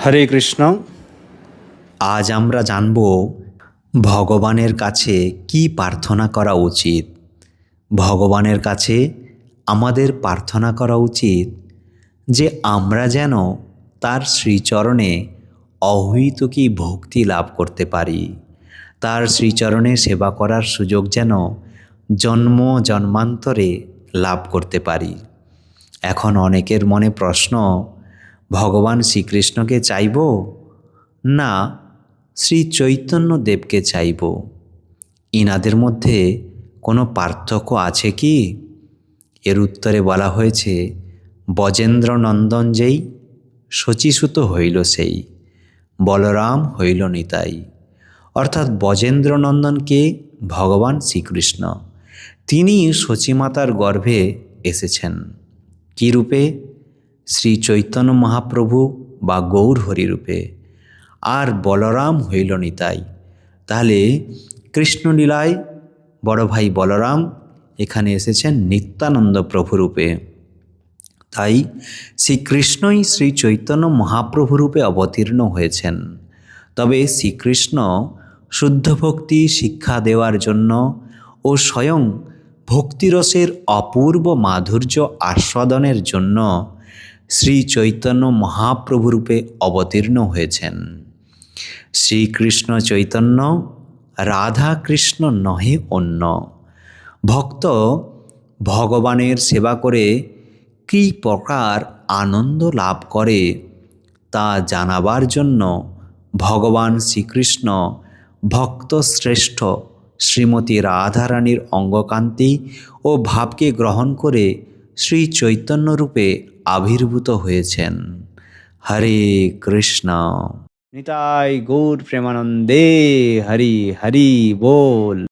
হরে কৃষ্ণ। আজ আমরা জানব ভগবানের কাছে কি প্রার্থনা করা উচিত। ভগবানের কাছে আমাদের প্রার্থনা করা উচিত যে আমরা যেন তার শ্রীচরণে অহৈতুকী ভক্তি লাভ করতে পারি। তার শ্রীচরণে সেবা করার সুযোগ যেন জন্ম জন্মান্তরে লাভ করতে পারি। এখন অনেকের মনে প্রশ্ন, ভগবান শ্রীকৃষ্ণকে চাইব না শ্রী চৈতন্য দেবকে চাইব? ইনাদের মধ্যে কোনো পার্থক্য আছে কি? এর উত্তরে বলা হয়েছে, বজেন্দ্র নন্দন যেই শচীসুত হইল সেই, বলরাম হইল নিতাই। অর্থাৎ বজেন্দ্র নন্দনকে ভগবান শ্রীকৃষ্ণ, তিনি শচীমাতার গর্ভে এসেছেন। কী রূপে? শ্রী চৈতন্য মহাপ্রভু বা গৌর হরি রূপে। আর বলরাম হইল নিতাই। তাহলে কৃষ্ণলীলায় বড় ভাই বলরাম এখানে এসেছেন নিত্যানন্দ প্রভু রূপে। তাই শ্রীকৃষ্ণই শ্রী চৈতন্য মহাপ্রভু রূপে অবতীর্ণ হয়েছেন। তবে শ্রীকৃষ্ণ শুদ্ধ ভক্তি শিক্ষা দেওয়ার জন্য ও স্বয়ং ভক্তিরসের অপূর্ব মাধুর্য আস্বাদনের জন্য শ্রী চৈতন্য মহাপ্রভু রূপে অবতীর্ণ হয়েছেন। শ্রীকৃষ্ণ চৈতন্য রাধা কৃষ্ণ নহে অন্য। ভক্ত ভগবানের সেবা করে কী প্রকার আনন্দ লাভ করে তা জানাবার জন্য ভগবান শ্রীকৃষ্ণ ভক্ত শ্রেষ্ঠ শ্রীমতী রাধারানীর অঙ্গকান্তি ও ভাবকে গ্রহণ করে শ্রী চৈতন্য রূপে আবির্ভূত হয়েছেন। হরে কৃষ্ণ। নিতাই গৌর প্রেমানন্দে। হরি হরি বল।